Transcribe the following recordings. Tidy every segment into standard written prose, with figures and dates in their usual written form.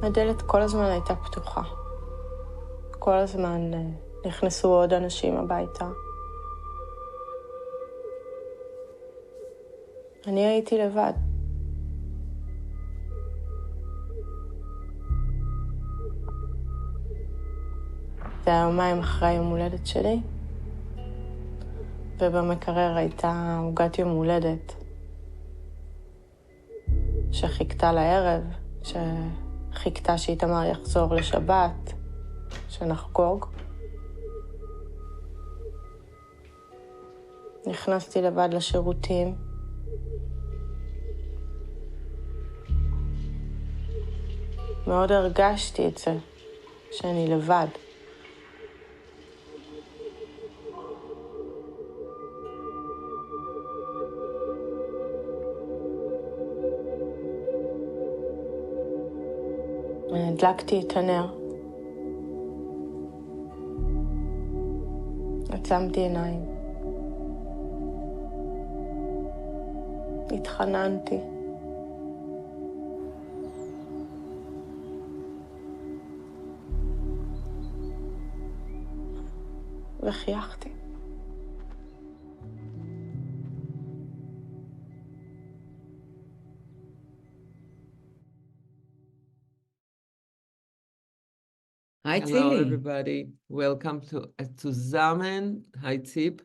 הדלת כל הזמן הייתה פתוחה. כל הזמן נכנסו עוד אנשים הביתה. אני הייתי לבד. זה היה יומיים אחרי יום הולדת שלי, ובמקרר הייתה עוגת יום הולדת שחיכתה לערב, שחיכתה שאיתמר יחזור לשבת, שנחגוג. נכנסתי לבד לשירותים. מאוד הרגשתי את זה, שאני לבד. הדלקתי את הנר. עצמתי עיניים. התחננתי. וחייכתי. Hi, Hello, Tzili. everybody. Welcome to Tzuzamen. Hi, Tzip.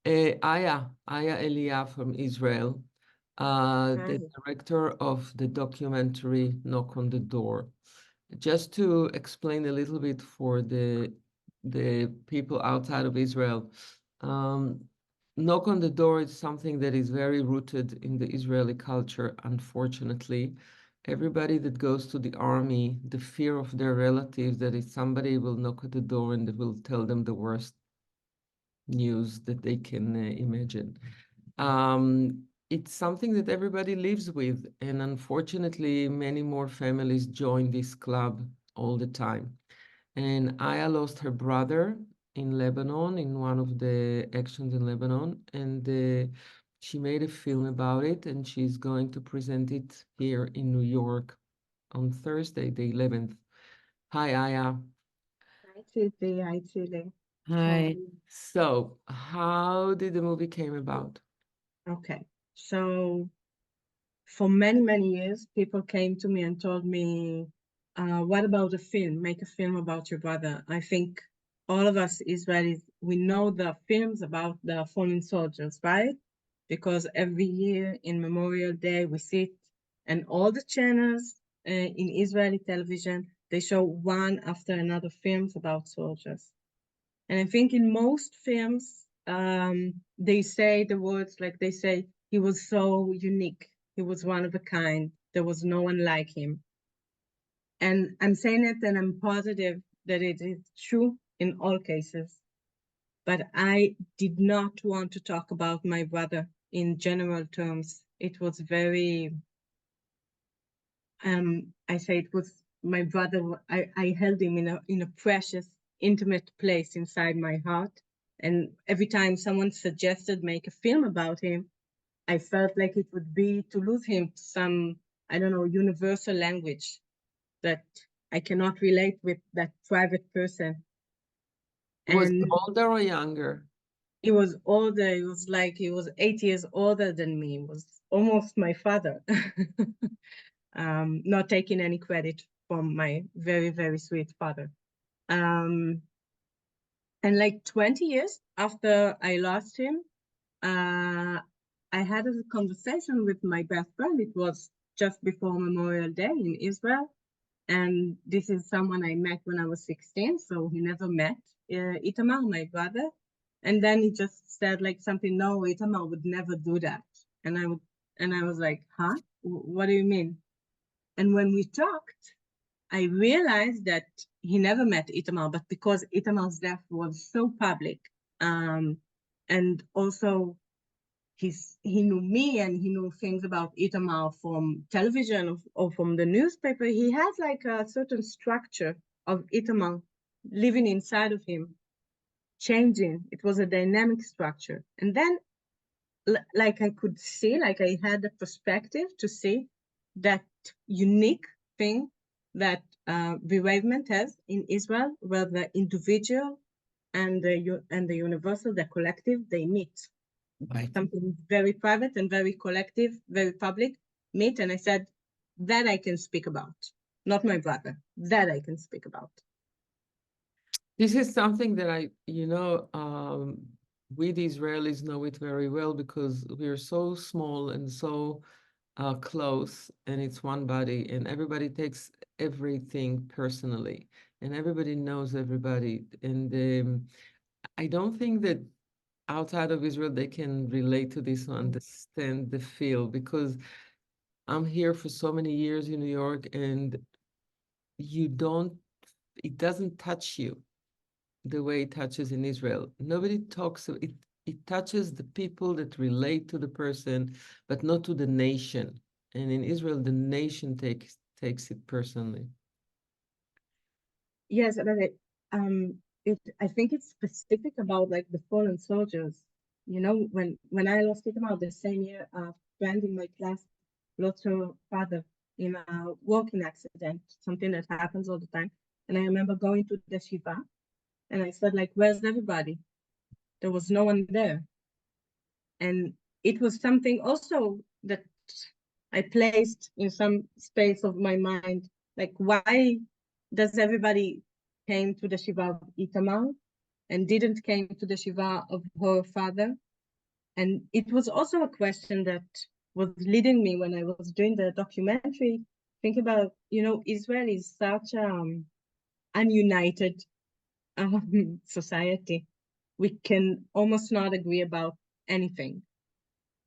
Aya Elia from Israel, the director of the documentary Knock on the Door. Just to explain a little bit for the people outside of Israel, Knock on the Door is something that is very rooted in the Israeli culture, unfortunately. Everybody that goes to the army, the fear of their relatives that if somebody will knock at the door and they will tell them the worst news that they can imagine. It's something that everybody lives with, and unfortunately, many more families join this club all the time. And Aya lost her brother in Lebanon, in one of the actions in Lebanon, and she made a film about it, and she's going to present it here in New York on Thursday, the 11th. Hi, Aya. Hi, Tzipi. Hi, Tzili. Hi. So, how did the movie came about? Okay, so for many, many years, people came to me and told me, what about a film? Make a film about your brother. I think all of us Israelis, we know the films about the fallen soldiers, right? Because every year in Memorial Day, we sit and all the channels in Israeli television, they show one after another films about soldiers. And I think in most films, they say the words like they say, he was so unique. He was one of a kind. There was no one like him. And I'm saying it and I'm positive that it is true in all cases. But I did not want to talk about my brother in general terms. It was very, I say it was my brother. I held him in a precious, intimate place inside my heart. And every time someone suggested make a film about him, I felt like it would be to lose him to some, I don't know, universal language that I cannot relate with that private person. Was And he older or younger? he was older. He was 8 years older than me. He was almost my father. Not taking any credit from my very, very sweet father. And like 20 years after I lost him, I had a conversation with my best friend. It was just before Memorial Day in Israel. And this is someone I met when I was 16, so he never met Itamar, my brother. And then he just said like something, no, Itamar would never do that. And I was like, huh? What do you mean? And when we talked, I realized that he never met Itamar, but because Itamar's death was so public, and also he knew me and he knew things about Itamar from television or from the newspaper. He had like a certain structure of Itamar living inside of him, changing. It was a dynamic structure. And then like I could see, like I had the perspective to see that unique thing that bereavement has in Israel, where the individual and the universal, the collective, they meet. Right. Something very private and very collective, very public meet. And I said, that I can speak about. Not my brother. That I can speak about. This is something that we the Israelis know it very well because we are so small and so close, and it's one body, and everybody takes everything personally, and everybody knows everybody. And I don't think that outside of Israel they can relate to this or understand the feel, because I'm here for so many years in New York, and it doesn't touch you the way it touches in Israel. Nobody talks, it touches the people that relate to the person, but not to the nation. And in Israel, the nation takes it personally. Yes, but I think it's specific about like the fallen soldiers. You know, when I lost Itamar the same year, a friend in my class lost her father in a walking accident, something that happens all the time. And I remember going to the Shiva, and I said, like, where's everybody? There was no one there. And it was something also that I placed in some space of my mind, like, why does everybody came to the Shiva of Itamar and didn't came to the Shiva of her father? And it was also a question that was leading me when I was doing the documentary, think about, Israel is such ununited society. We can almost not agree about anything.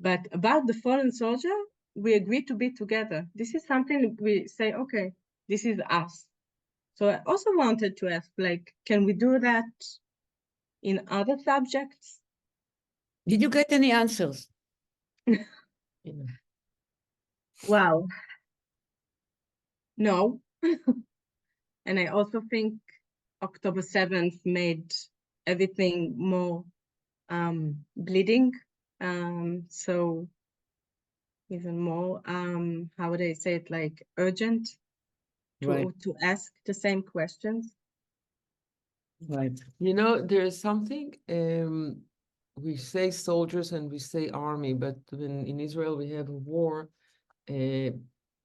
But about the fallen soldier, we agree to be together. This is something we say, okay, this is us. So I also wanted to ask, like, can we do that in other subjects? Did you get any answers? Wow. No. And I also think October 7th made everything more bleeding. So even more, how would I say it, like urgent Right. to ask the same questions. Right. There's something, we say soldiers and we say army, but when in Israel we have a war,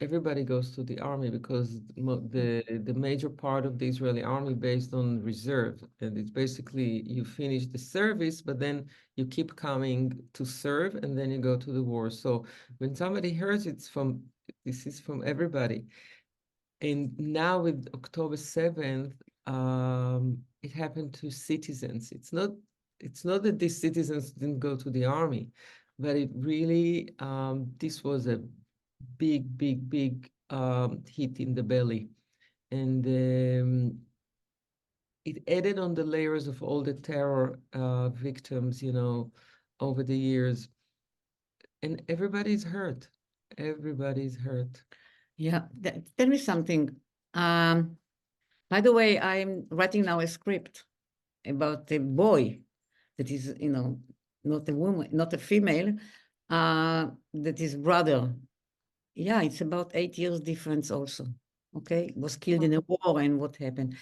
everybody goes to the army because the major part of the Israeli army based on reserve, and it's basically you finish the service, but then you keep coming to serve, and then you go to the war. So when somebody hears this is from everybody. And now with October 7th, it happened to citizens. It's not that these citizens didn't go to the army, but it really, this was a big hit in the belly. And it added on the layers of all the terror victims, over the years. And everybody's hurt. Everybody's hurt. Yeah. Tell me something. By the way, I'm writing now a script about a boy that is, not a woman, not a female, that is brother. Yeah, it's about 8 years difference also. Okay, was killed in a war, and what happened.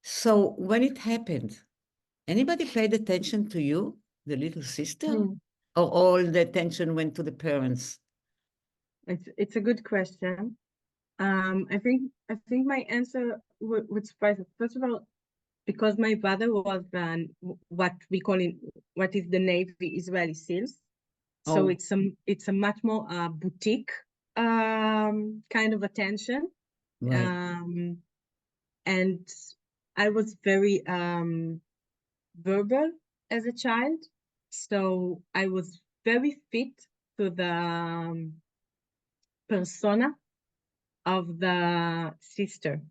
So when it happened, anybody paid attention to you, the little sister, or all the attention went to the parents? It's a good question. I think my answer would surprise us. First of all, because my brother was what we call what is the Navy Israeli SEALs. So it's a much more boutique kind of attention. Right. And I was very verbal as a child, so I was very fit to the persona of the sister.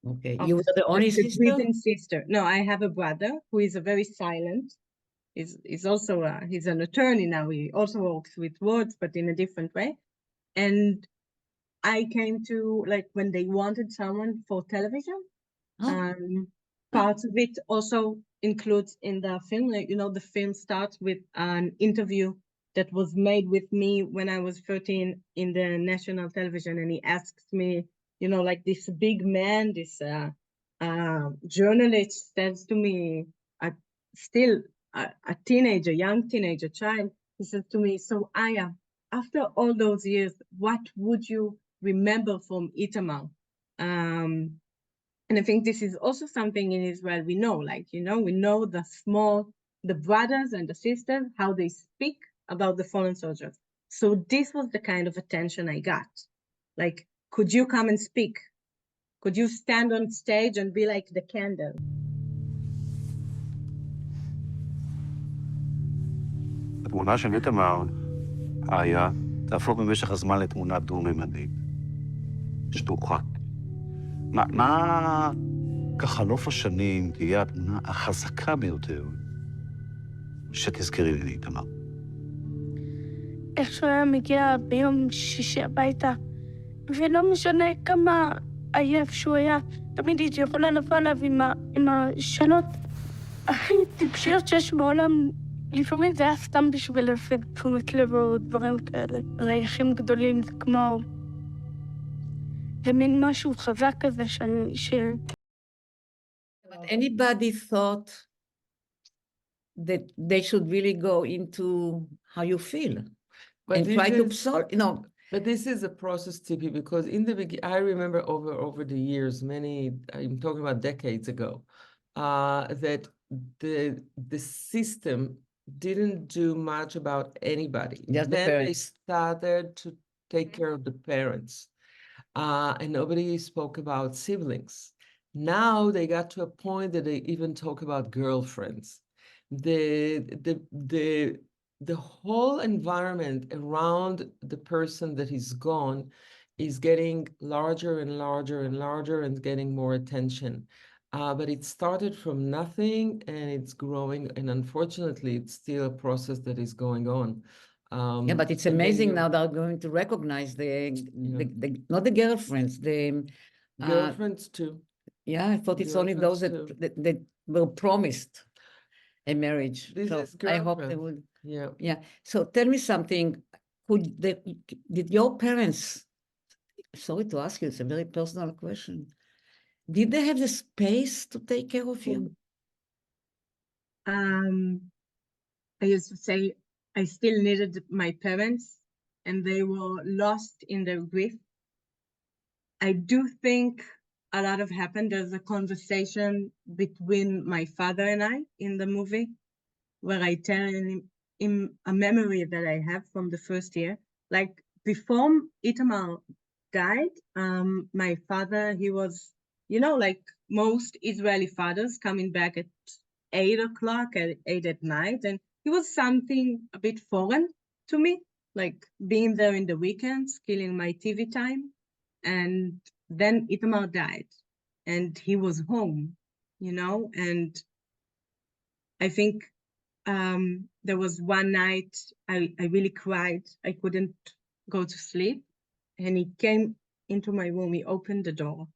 Okay, you were the only sister? Grieving sister. No, I have a brother who is a very silent. He's also he's an attorney now. He also works with words, but in a different way. And I came to, like, when they wanted someone for television. Parts of it also includes in the film. Like, the film starts with an interview that was made with me when I was 13 in the national television, and he asks me like this big man, this journalist says to me, still a teenager, young teenager child, he says to me, so Aya, after all those years, what would you remember from Itamar? And I think this is also something in Israel we know, we know the brothers and the sisters, how they speak about the fallen soldiers. So this was the kind of attention I got. Like, could you come and speak? Could you stand on stage and be like the candle? התמונה של איתמר, איה, תהפוך במשך הזמן לתמונה דו-ממדית, שטוחה. מה כחלוף השנים תהיה התמונה החזקה ביותר שתזכרי לי איתמר? איך שהוא היה מגיע ביום שישי הביתה, ולא משנה כמה עייף שהוא היה, תמיד הייתי יכולה לבוא עליו עם השאלות הכי טיפשיות שיש בעולם. לפעמים זה היה סתם בשביל להפעיל תשומת לב או דברים כאלה. רייכים גדולים זה כמו... זה מין משהו חזק כזה But anybody thought that they should really go into how you feel and try to solve, But this is a process, Tzipi, because in the beginning, I remember over the years, I'm talking about decades ago, that the system didn't do much about anybody. Just the Then they parents. started to take care of the parents, and nobody spoke about siblings. Now they got to a point that they even talk about girlfriends. The whole environment around the person that is gone is getting larger and larger and larger and getting more attention. But it started from nothing and it's growing. And unfortunately, it's still a process that is going on. Yeah, but it's amazing now they're going to recognize not the girlfriends, the girlfriends too. Yeah, I thought it's only those that were promised a marriage. So I hope they will. Yeah. So tell me something. Did your parents, sorry to ask you, it's a very personal question. Did they have the space to take care of you? I used to say I still needed my parents and they were lost in their grief. I do think a lot of happened. There's a conversation between my father and I in the movie where I tell him a memory that I have from the first year. Like before Itamar died, my father, he was, like most Israeli fathers, coming back at 8 o'clock, at 8 at night. And he was something a bit foreign to me, like being there in the weekends, killing my TV time. And then Itamar died and he was home, and I think there was one night I really cried. I couldn't go to sleep and he came into my room. He opened the door.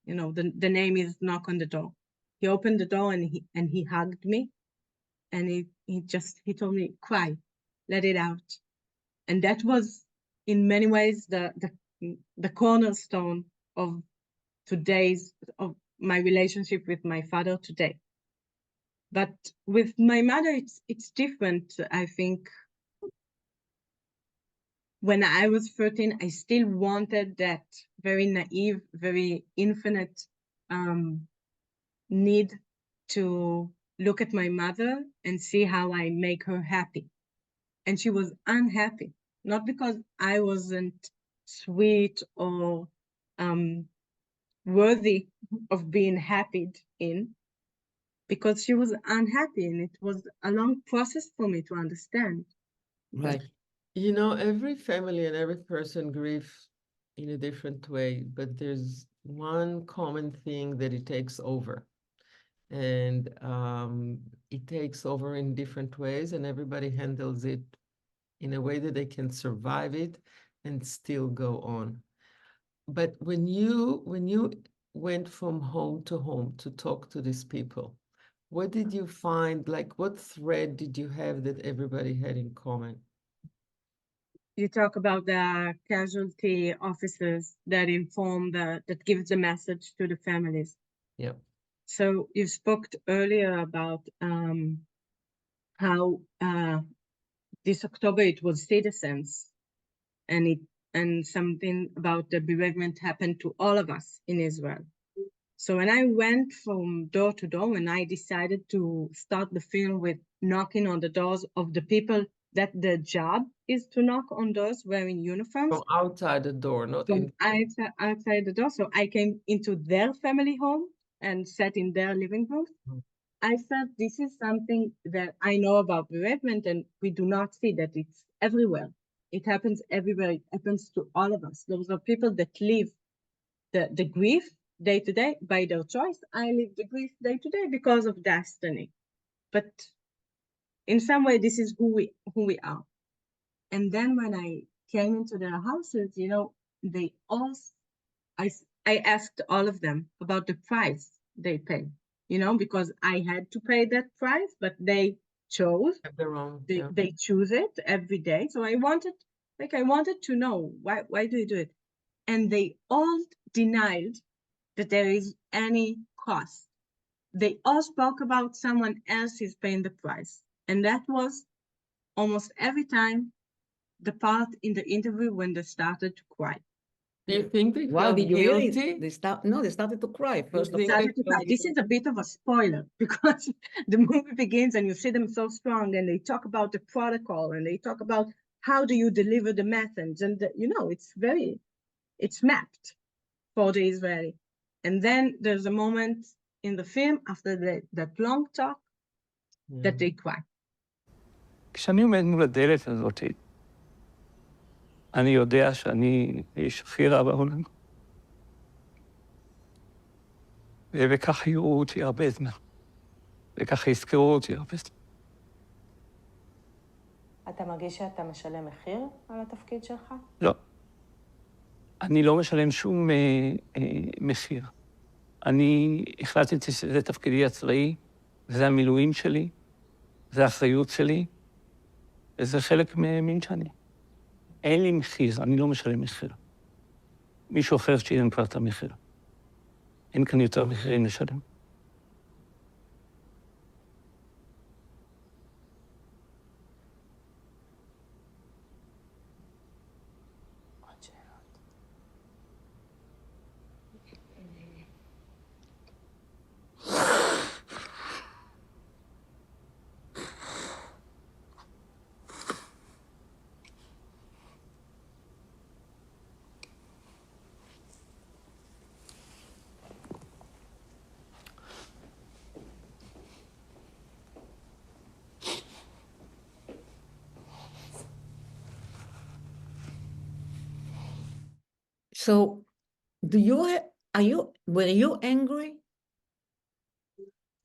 The name is knock on the door. He opened the door and he hugged me and he told me, cry, let it out. And that was in many ways the cornerstone of my relationship with my father today. But with my mother, it's different. I think when I was 13, I still wanted that very naive, very infinite need to look at my mother and see how I make her happy. And she was unhappy, not because I wasn't sweet or worthy of being happy in, because she was unhappy and it was a long process for me to understand. Right. Every family and every person grieves in a different way, but there's one common thing that it takes over. And it takes over in different ways and everybody handles it in a way that they can survive it and still go on. But when you went from home to talk to these people, what did you find? Like, what thread did you have that everybody had in common? you talk about the casualty officers that inform that gives the message to the families. Yeah. So you spoke earlier about how this October it was citizens, and something about the bereavement happened to all of us in Israel. So when I went from door to door, when I decided to start the film with knocking on the doors of the people that their job is to knock on doors wearing uniforms. From outside the door, not From in. outside the door. So I came into their family home and sat in their living room. I felt this is something that I know about bereavement, and we do not see that it's everywhere. It happens everywhere. It happens to all of us. Those are people that live the grief day to day by their choice. I live the grief day to day because of destiny. But in some way, this is who we are. And then when I came into their houses, you know, they all, I asked all of them about the price they pay, you know, because I had to pay that price, but they chose, Their own, they choose it every day. So I wanted to know, why do you do it? And they all denied that there is any cost. They all spoke about someone else is paying the price. And that was almost every time the part in the interview when they started to cry. Do you think they Wow, felt did you guilty? really? They started to cry first of think all. they Started to cry. This is a bit of a spoiler because the movie begins and you see them so strong and they talk about the protocol and they talk about how do you deliver the message, and you know, it's mapped for the Israeli. And then there's a moment in the film after that long talk that they cry. כשאני עומד מול הדלת הזאת, אני יודע שאני האיש הכי רע בעולם. וכך יראו אותי הרבה זמן. וכך יזכרו אותי הרבה זמן. אתה מרגיש שאתה משלם מחיר על התפקיד שלך? לא. אני לא משלם שום מחיר. אני החלטתי שזה תפקידי הצבאי, וזה המילואים שלי, זה האחריות שלי, וזה חלק ממין שאני. אין לי מחיר, אני לא משלם מחיר. מישהו אחר שילם כבר את המחיר. אין כאן יותר מחירים לשלם. So, were you angry?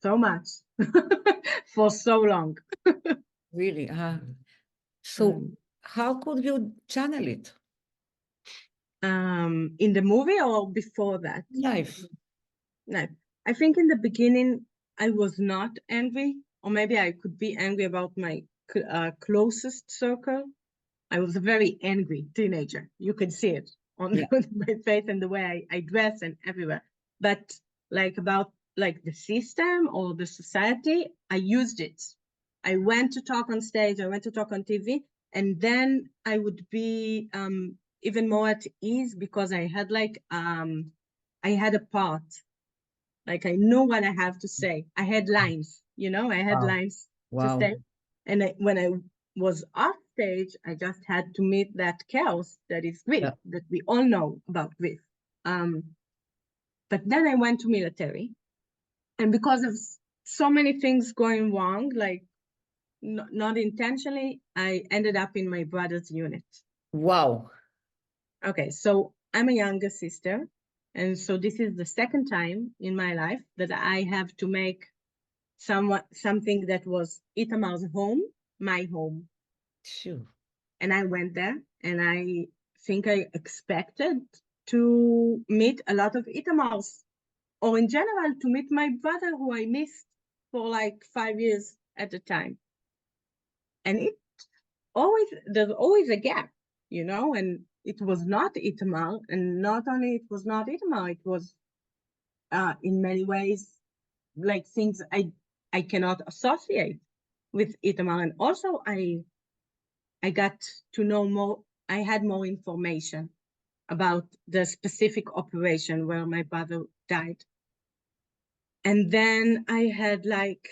So much for so long. Really? So, how could you channel it? In the movie or before that? Life. No, I think in the beginning I was not angry, or maybe I could be angry about my closest circle. I was a very angry teenager. You could see it on my face and the way I dress and everywhere. But like about like the system or the society, I used it. I went to talk on stage, I went to talk on TV, and then I would be even more at ease because I had like I had a part. Like I know what I have to say. I had lines, you know, I had lines to say. And when I was off stage, I just had to meet that chaos that is grief, that we all know about grief. But then I went to military, and because of so many things going wrong, like not intentionally, I ended up in my brother's unit. Wow. Okay, so I'm a younger sister, and so this is the second time in my life that I have to make something that was Itamar's home, my home. Sure. And I went there, and I think I expected to meet a lot of Itamars, or in general, to meet my brother who I missed for like 5 years at the time. And there's always a gap, you know, and it was not Itamar, and not only it was not Itamar, it was in many ways like things I cannot associate with Itamar. And also I got to know more, I had more information about the specific operation where my brother died. And then I had like,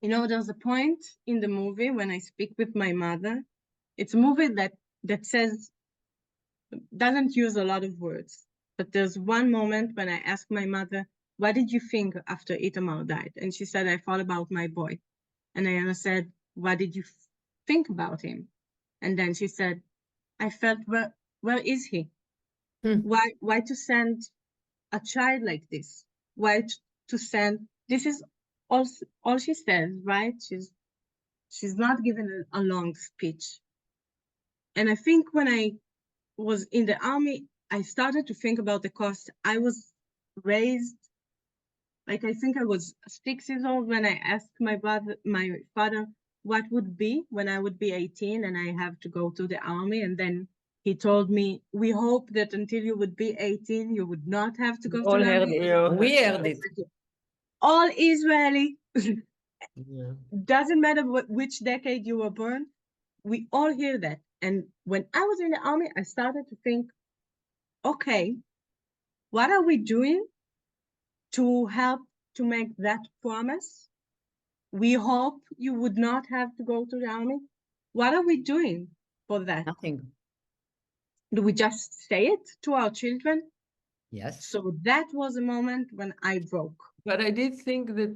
you know, there's a point in the movie when I speak with my mother. It's a movie that says, doesn't use a lot of words, but there's one moment when I asked my mother, what did you think after Itamar died? And she said, I thought about my boy. And I said, what did you think about him? And then she said, I felt, where is he? Why to send a child like this? Why to send, this is all she says, right? She's not given a long speech. And I think when I was in the army, I started to think about the cost. I was raised, like I think I was 6 years old when I asked my father, what would be when I would be 18 and I have to go to the army. And then he told me, we hope that until you would be 18, you would not have to go to the army. We heard it. All Israeli, Yeah. doesn't matter which decade you were born, we all hear that. And when I was in the army, I started to think, okay, what are we doing to help to make that promise? We hope you would not have to go to the army. What are we doing for that? Nothing. Do we just say it to our children? Yes. So that was a moment when I broke. But I did think that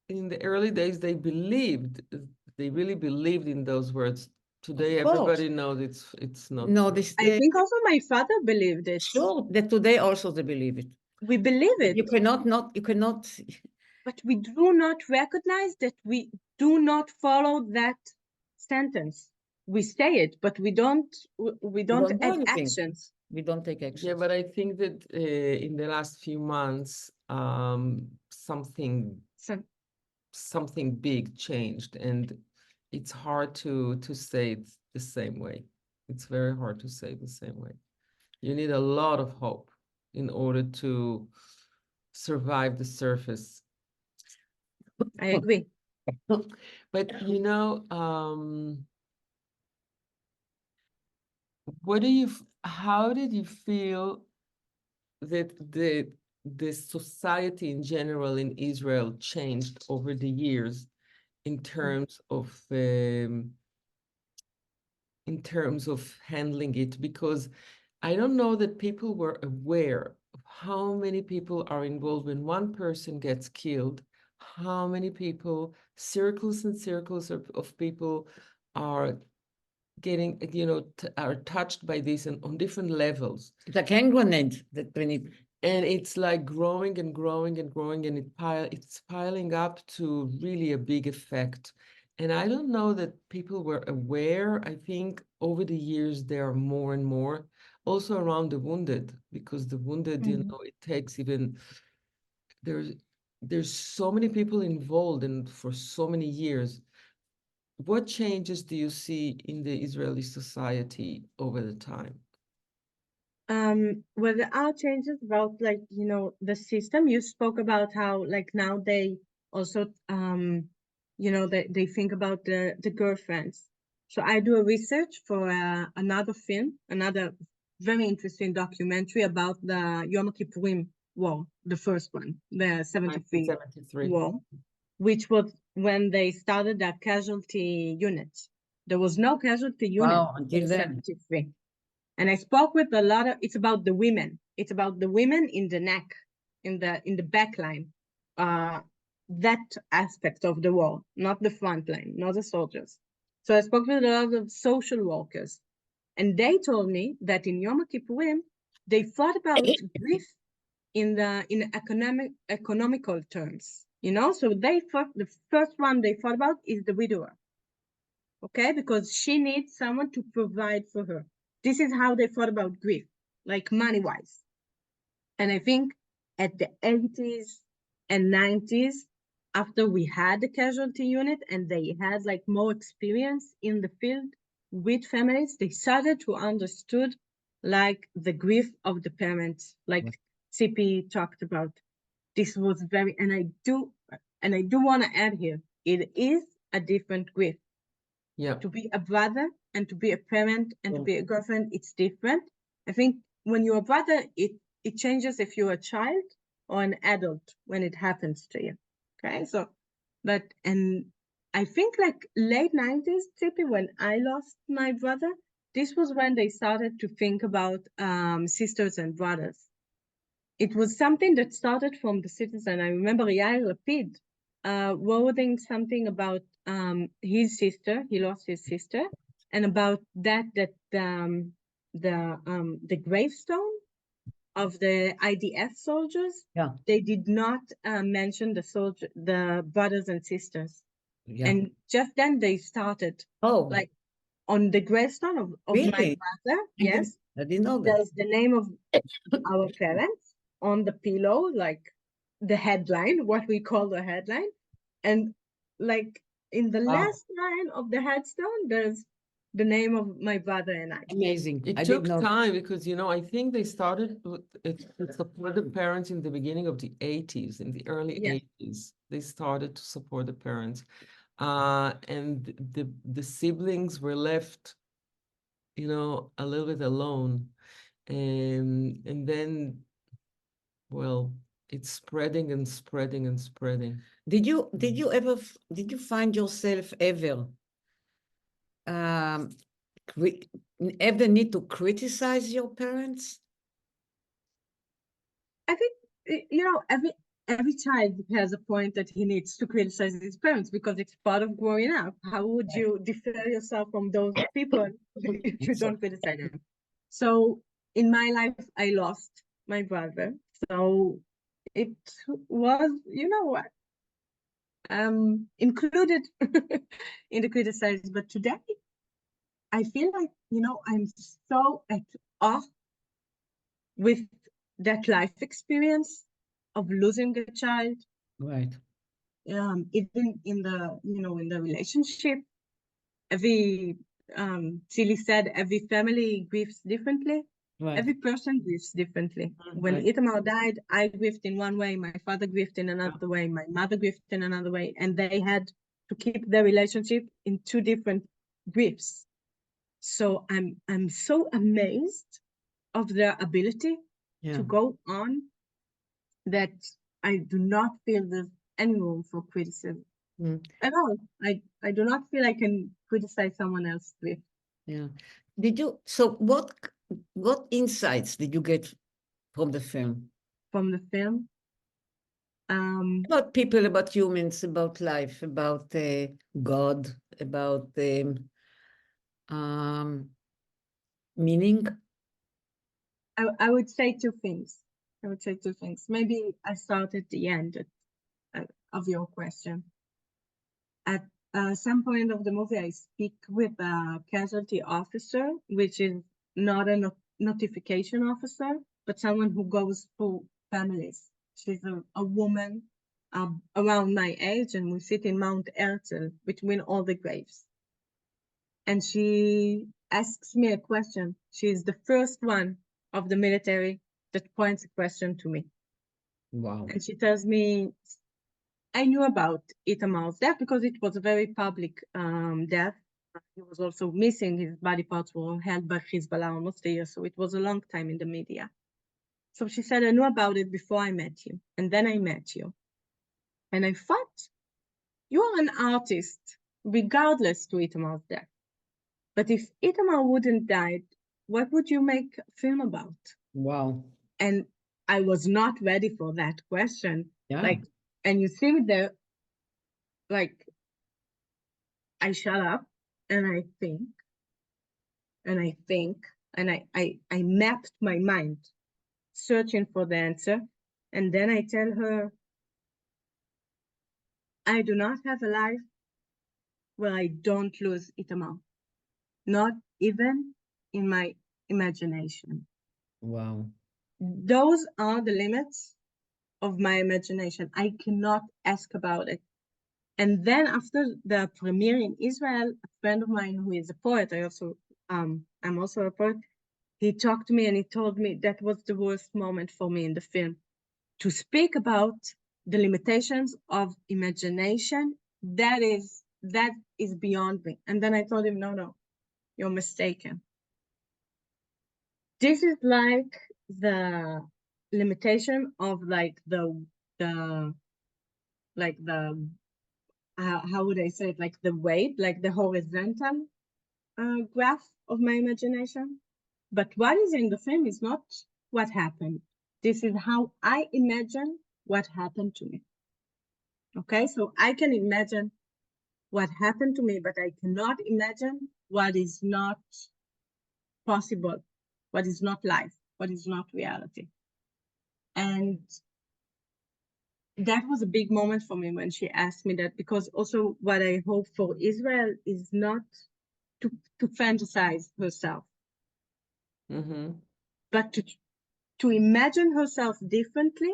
in the early days, they really believed in those words. Today, Of course. everybody knows it's not No, true. this I think also my father believed it. sure that today also they believe it. We believe it. You cannot. But we do not recognize that we do not follow that sentence. We say it, but we don't don't do add anything. actions. We don't take action. Yeah, but I think that in the last few months, something big changed, and it's hard to say it the same way. It's very hard to say it the same way. You need a lot of hope in order to survive the surface. I agree. But you know, how did you feel that the society in general in Israel changed over the years in terms of handling it? Because I don't know that people were aware of how many people are involved when one person gets killed, how many people, circles and circles of people are getting, are touched by this and on different levels. It's like hand grenade that when it And it's like growing and growing and growing, and it's piling up to really a big effect. And I don't know that people were aware. I think over the years, there are more and more, also around the wounded, because the wounded, it takes even, there's so many people involved and for so many years. What changes do you see in the Israeli society over the time? Well, there are changes about the system. You spoke about how now they also they think about the girlfriends. So I do a research for another very interesting documentary about the Yom Kippurim War, the first one, the 73 war, which was when they started the casualty unit. There was no casualty unit until then. 73. And I spoke with a lot of, it's about the women. It's about the women in the neck, in the back line. That aspect of the war, not the front line, not the soldiers. So I spoke with a lot of social workers. And they told me that in Yom Kippurim, they thought about grief in economical terms. So the first one they thought about is the widower. Okay, because she needs someone to provide for her. This is how they thought about grief, like money-wise. And I think at the 80s and 90s, after we had the casualty unit and they had more experience in the field, with families, they started to understood like the grief of the parents, like Tzipi talked about. This was very, and I do want to add here, it is a different grief. Yeah. To be a brother and to be a parent and to be a girlfriend, it's different. I think when you're a brother, it changes if you're a child or an adult when it happens to you. Okay, so, and I think like late 90s, Tzipi, when I lost my brother, this was when they started to think about sisters and brothers. It was something that started from the citizen. I remember Yair Lapid wording something about his sister. He lost his sister, and about that the gravestone of the IDF soldiers. Yeah. They did not mention the brothers and sisters. Yeah. And just then they started. Oh. Like on the gravestone of Really? my brother. Yes. I didn't know that. There's the name of our parents on the pillow, like the headline, what we call the headline. And like in the last line of the headstone, there's the name of my brother and I. Amazing. It I took didn't know. time because, I think they started to support the parents in the beginning of the 80s, in the early 80s. They started to support the parents. And the siblings were left, a little bit alone. And then, well, it's spreading and spreading and spreading. Did you find yourself ever have the need to criticize your parents? I think, every child has a point that he needs to criticize his parents because it's part of growing up. How would you defer yourself from those people if you don't criticize them? So in my life, I lost my brother. So it was, included in the criticize. But today, I feel like, I'm so at awe with that life experience of losing a child. Right. Even in the, in the relationship, Tzili said, every family grieves differently. Right. Every person grieves differently. When Itamar died, I grieved in one way, my father grieved in another way, my mother grieved in another way, and they had to keep their relationship in two different griefs. So I'm so amazed of their ability to go on that I do not feel there's any room for criticism at all. I do not feel I can criticize someone else with. Yeah. So what insights did you get from the film? From the film? About people, about humans, about life, about God, about meaning? I would say two things. Maybe I start at the end of your question. At some point of the movie, I speak with a casualty officer, which is not a notification officer, but someone who goes through families. She's a woman around my age, and we sit in Mount Herzl between all the graves. And she asks me a question. She's the first one of the military that points a question to me. Wow. And she tells me, I knew about Itamar's death because it was a very public death. He was also missing. His body parts were held by Hezbollah almost a year, so it was a long time in the media. So she said, I knew about it before I met you, and then I met you. And I thought, you are an artist, regardless to Itamar's death. But if Itamar wouldn't died, what would you make a film about? Wow. And I was not ready for that question. Yeah. And you see me there, I shut up and I think, and I mapped my mind, searching for the answer. And then I tell her, I do not have a life where I don't lose Itamar, not even in my imagination. Wow. Those are the limits of my imagination. I cannot ask about it. And then after the premiere in Israel, a friend of mine who is a poet, I'm also a poet, he talked to me and he told me that was the worst moment for me in the film. To speak about the limitations of imagination, that is beyond me. And then I told him, no, you're mistaken. This is like the limitation of like the how would I say it, like the weight, like the horizontal graph of my imagination. But what is in the film is not what happened. This is how I imagine what happened to me. Okay, so I can imagine what happened to me, but I cannot imagine what is not possible, what is not life, what is not reality. And that was a big moment for me when she asked me that, because also what I hope for Israel is not to fantasize herself, but to imagine herself differently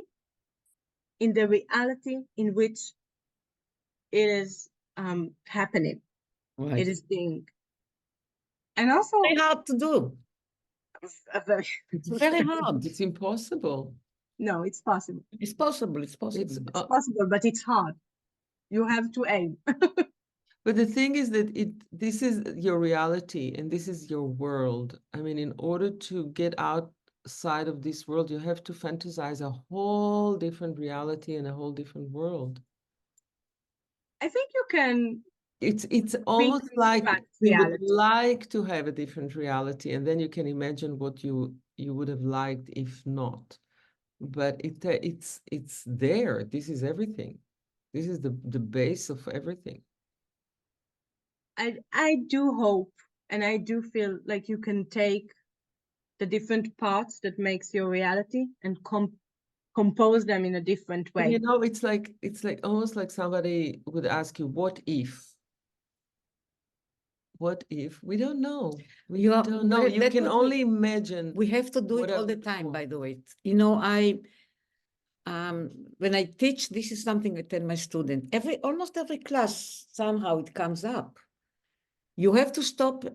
in the reality in which it is happening. Right. It is being. And also Very hard to do. It's very hard. It's impossible. No, it's possible. It's possible. It's possible. It's It's possible, but it's hard. You have to aim. But the thing is that this is your reality and this is your world. I mean, in order to get outside of this world, you have to fantasize a whole different reality and a whole different world. I think you can. It's almost like reconstruct you would reality. like to have a different reality, and then you can imagine what you would have liked if not. But it's there. This is everything. This is the base of everything. I do hope, and I do feel like you can take the different parts that makes your reality and compose them in a different But, way. you know, it's like almost like somebody would ask you, what if? What if? We don't know. We don't know. You can only imagine. We have to do it all the time, by the way. You know, when I teach, this is something I tell my student. Almost every class, somehow it comes up. You have to stop,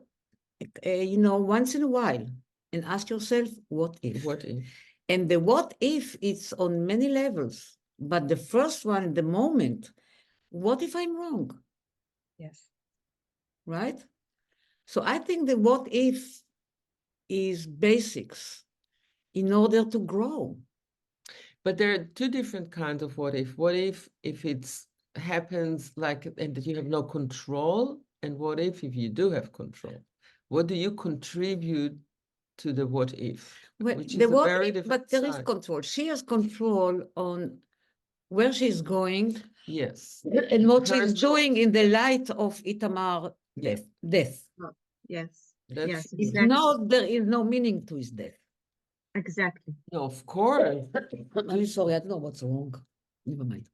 you know, once in a while and ask yourself, what if? What if? And the what if is on many levels. But the first one, the moment, what if I'm wrong? Yes. Right? So I think the what if is basics in order to grow. But there are two different kinds of what if. What if it's happens like and that you have no control, and what if you do have control? What do you contribute to the what if? Well, Which is a very different but there is side. control. She has control on where she's going, Yes. and what Her she's doing in the light of Itamar death. Yes. That's Yes. true. Exactly. No, there is no meaning to his death. Exactly. No, of course. I'm sorry, I don't know what's wrong. Never mind.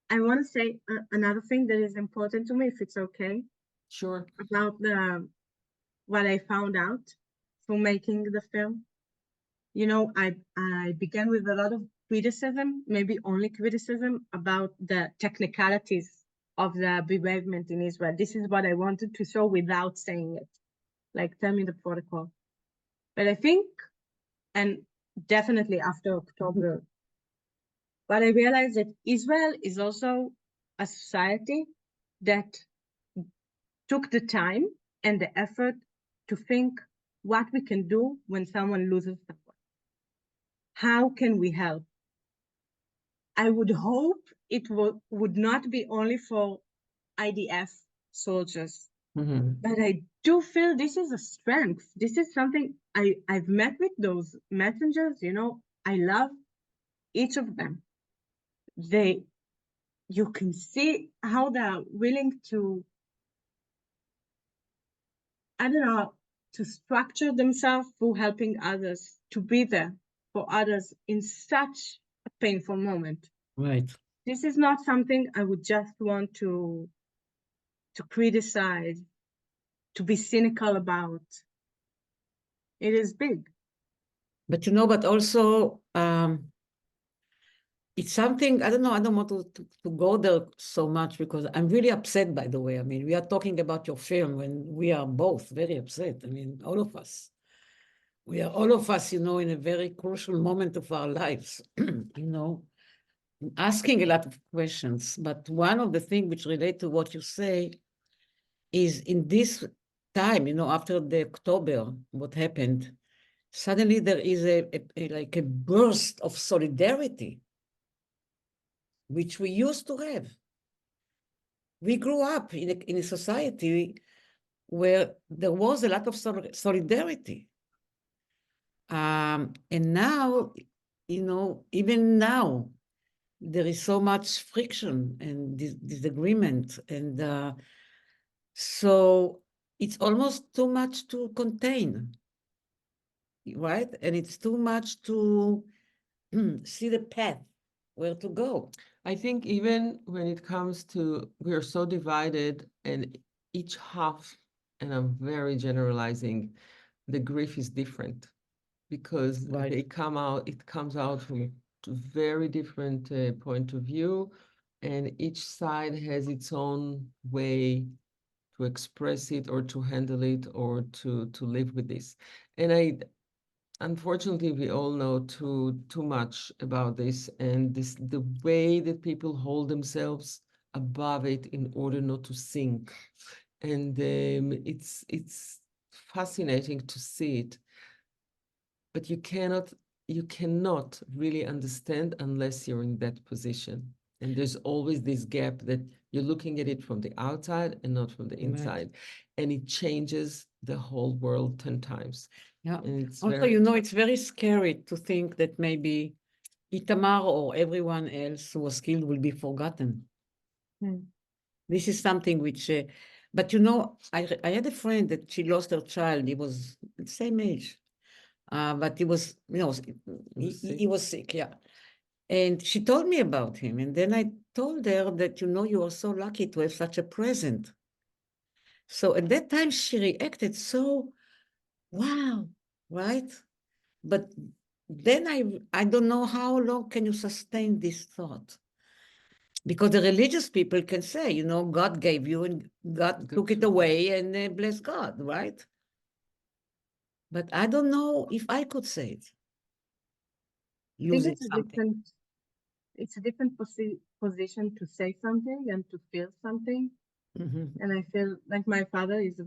I want to say another thing that is important to me, if it's okay, Sure. about what I found out from making the film. You know, I began with a lot of criticism, maybe only criticism, about the technicalities of the bereavement in Israel. This is what I wanted to show without saying it. Like, tell me the protocol. But I think, and definitely after October, but I realized that Israel is also a society that took the time and the effort to think what we can do when someone loses someone. How can we help? I would hope it would not be only for IDF soldiers, but I do feel this is a strength. This is something I've met with those messengers, you know, I love each of them. You can see how they're willing to, I don't know, to structure themselves through helping others, to be there for others in such a painful moment. Right. This is not something I would just want to criticize, to be cynical about. It is big. But you know, but also it's something, I don't know, I don't want to go there so much because I'm really upset, by the way. I mean, we are talking about your film when we are both very upset. I mean, all of us. We are all of us, in a very crucial moment of our lives, asking a lot of questions. But one of the things which relate to what you say is in this time, after the October, what happened, suddenly there is like a burst of solidarity, which we used to have. We grew up in a society where there was a lot of solidarity. And now, even now, there is so much friction and disagreement. And so it's almost too much to contain, right? And it's too much to see the path where to go. I think even when it comes to, we are so divided, and each half, and I'm very generalizing, the grief is different because Right. it comes out from a very different point of view, and each side has its own way to express it or to handle it or to live with this. And unfortunately, we all know too much about this, and the way that people hold themselves above it in order not to sink. And it's fascinating to see it, but you cannot really understand unless you're in that position. And there's always this gap that you're looking at it from the outside and not from the inside. Right. And it changes the whole world 10 times. Yeah. And it's also, it's very scary to think that maybe Itamar or everyone else who was killed will be forgotten. This is something which, but I had a friend that she lost her child. He was the same age, but he was, he was sick, yeah. And she told me about him. And then I told her that, you are so lucky to have such a present. So at that time she reacted so, wow, right? But then I don't know how long can you sustain this thought? Because the religious people can say, God gave you and God took it away, and bless God, right? But I don't know if I could say it. I think it's a different position to say something and to feel something. Mm-hmm. And I feel like my father is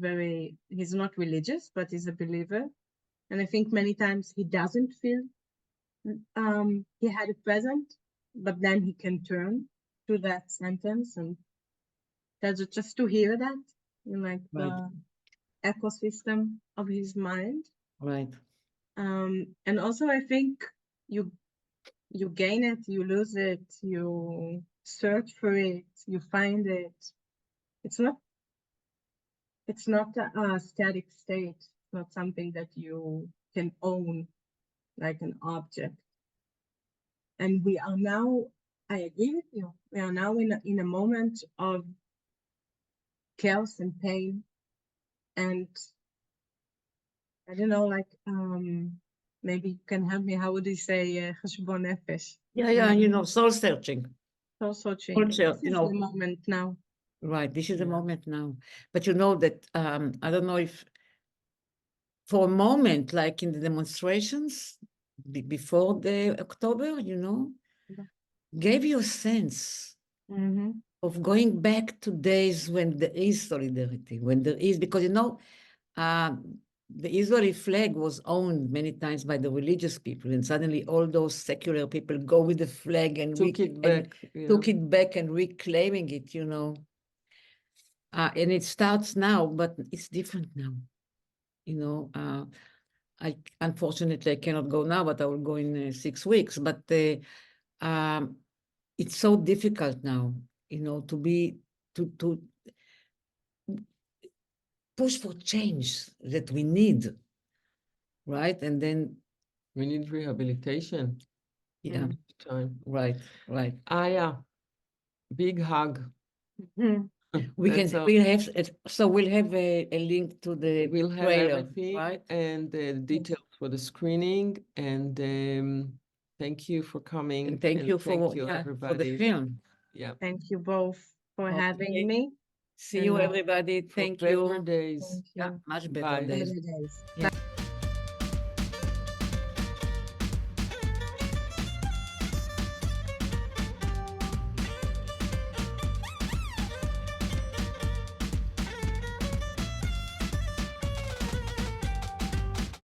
he's not religious, but he's a believer. And I think many times he doesn't feel he had a present, but then he can turn to that sentence, and that's just to hear that in like the ecosystem of his mind. Right. And also I think you gain it, you lose it, you search for it, you find it. It's not a static state. It's not something that you can own like an object. And we are now, I agree with you, we are now in a moment of chaos and pain. And I don't know, like, maybe you can help me. How would you say cheshbon nefesh? Yeah, soul searching. Soul searching. This is the moment now. Right, this is the moment now. But you know that, I don't know if for a moment, like in the demonstrations before the October, gave you a sense of going back to days when there is solidarity, when there is, because the Israeli flag was owned many times by the religious people, and suddenly all those secular people go with the flag and took it back and reclaiming it, and it starts now, but it's different now. Unfortunately I cannot go now, but I will go in 6 weeks. But it's so difficult now, to push for change that we need, right? And then we need rehabilitation. Yeah. Time. Right. Aya, big hug. We'll have a link to the we'll have trailer, everything, right? And the details for the screening, and Thank you for coming. And thank you for thank you, for the everybody. film. Yeah. Thank you both for Okay. having me. See you, And, everybody. For Thank better you. days. Thank Yeah, you. much better Bye. days. Better days. Yeah.